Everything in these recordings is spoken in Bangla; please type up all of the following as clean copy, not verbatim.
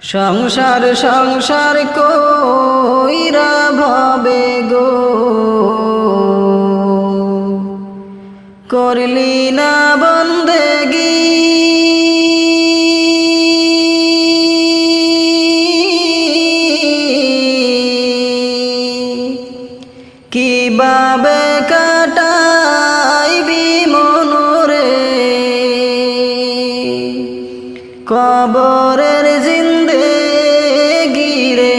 সংসার সংসার কইরা ভবে গো করলি না বন্দেগি কিভাবে কাটাইবি মনরে কবরের জিন্দেগি রে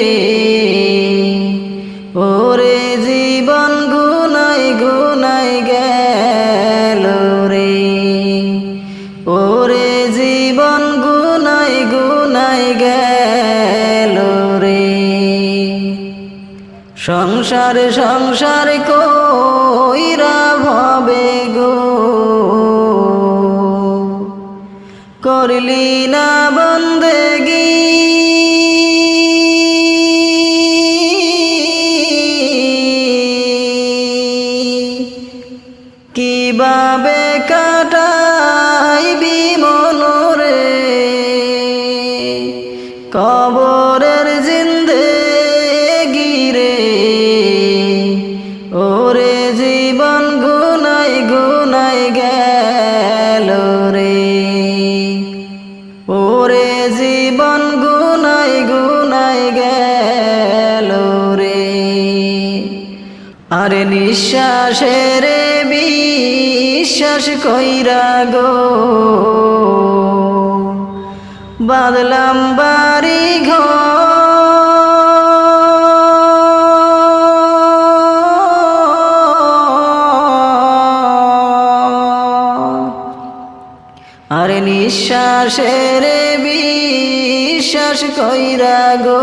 ওরে জীবন গুনাই গুনাই গেল রে ওরে জীবন গুনাই গুনাই গেল রে সংসার সংসার কইরা ভবে গো করলি না বন্দেগি কিভাবে কাটাইবি মনরে কবরের জিন্দেগি রে ওরে জীবন গুনাই গুনাই গেল রে ওরে জীবন গুনাই গুনাই গেল রে আরে নিঃশ্বাসের বিশ্বাস কইরা গো বাদলাম বাড়ি ঘর আরে নিঃশ্বাসের বিশ্বাস কইরা গো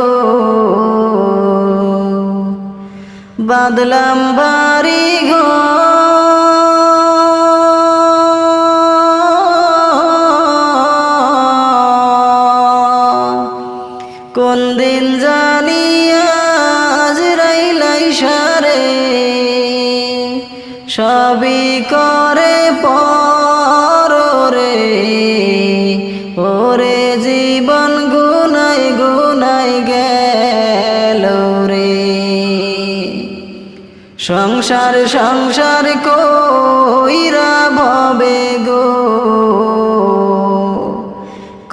বাদলাম বাড়ি ঘর কোন দিন জানি আজরাইল আইসারে সবই করে পরে ওরে জীবন গুনাই গুনাই গেল রে সংসার সংসার কইরা ভবে গো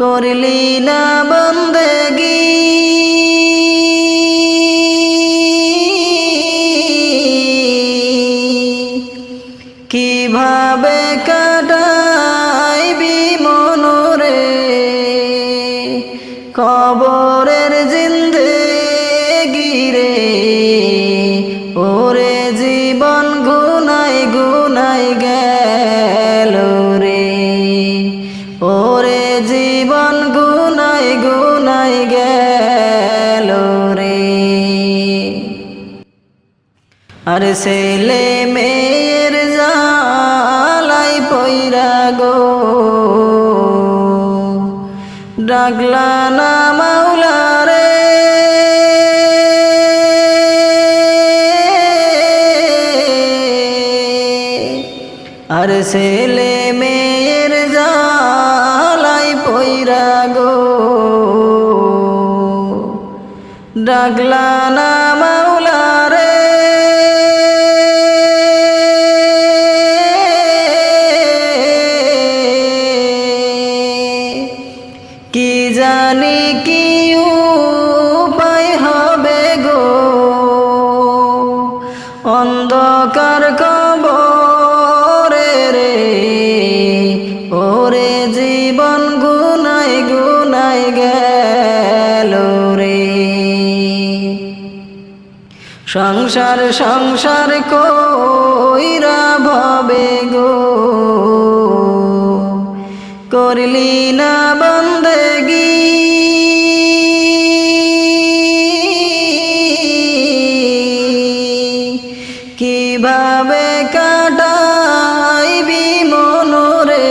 করলি না বন্দেগি কিভাবে কাটাইবি মনরে কবরের জিন্দেগি রে ওরে জীবন গুনাই গুনাই গেল রে ওরে জীবন গুনাই গুনাই গেল রে আর ছেলে মেয়ের জালাই পইরা গো ডাকলা না মাওলা রে আর ছেলে মেয়ের জালাই পইরা গো ডাকলা না মাওলা রে কি জানি কি উপায় হবে গো অন্ধকার কবরে রে ওরে জীবন গুনাই গুনাই গেল রে সংসার সংসার কইরা ভবে গো করলি না বন্দেগি কিভাবে কাটাইবি মনরে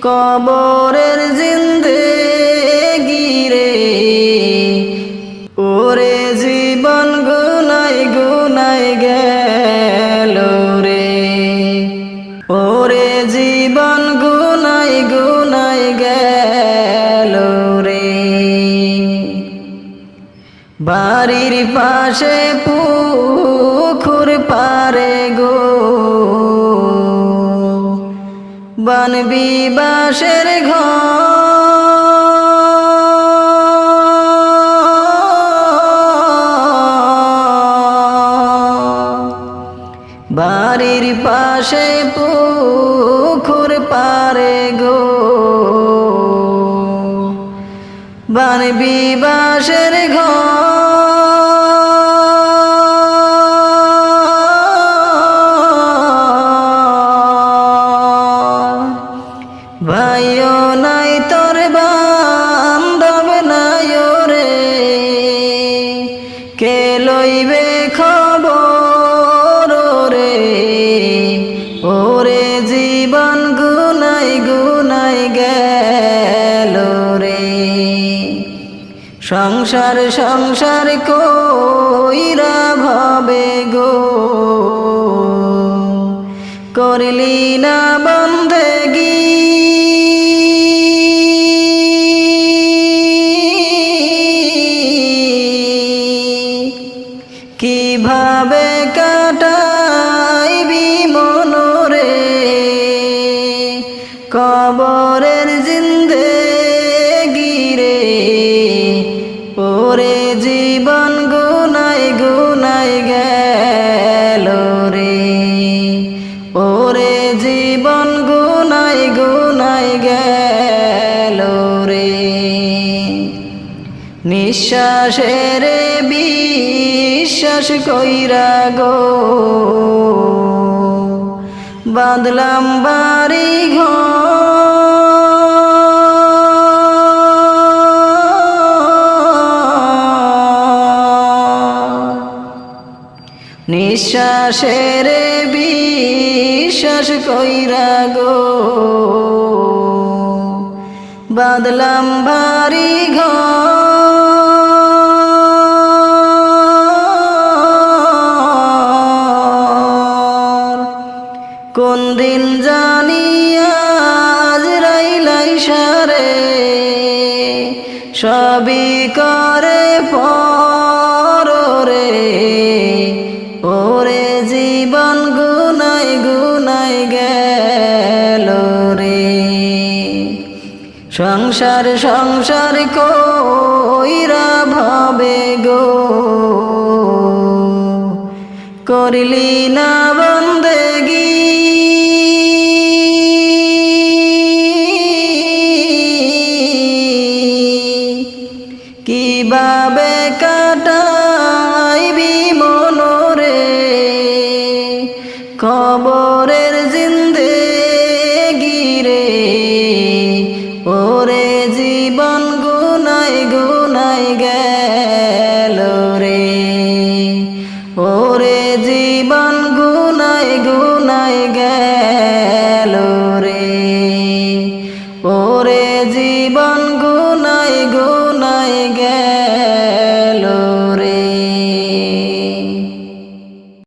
কবরের জিন্দেগি রে ওরে জীবন গুনাই গুনাই গেল রে ওরে জীবন গুনাই গুনাই গেল রে। বাড়ির পাশে পুকুর পারে গো বানবি বাঁশের বাড়ির পাশে পুকুর পারে গো বানবি বাঁশের ভাইও নাই তোর বান্ধব নাই রে কে লইবে খবর রে ওরে জীবন গুনাই গুনাই গেল রে সংসার সংসার কইরা ভাবে গো করলি না বন্দেগি কিভাবে কাটাইবি মনরে কবরের জিন্দেগি রে ওরে জীবন গুনাই গুনাই গেল রে ওরে জীবন গুনাই গুনাই গেল রে নিঃশ্বাসের বিশ্বাস কইরা গো বাঁধলাম বাড়ি নিঃশ্বাসের বিশ্বাস কইরা গো বাঁধলাম বাড়ি কোন দিন জানি আজরাইল সারে সবই করে পরে ওরে জীবন গুনাই গুনাই গেল রে সংসার সংসার কইরা ভাবে গো করলি না বন্দেগি কিভাবে কাটাইবি মনরে কবরের জিন্দেগি রে ওরে জীবন গুনাই গুনাই গেল রে ওরে জীবন গুনাই গুনাই গেল রে ওরে জীবন গুনাই গুনাই গেল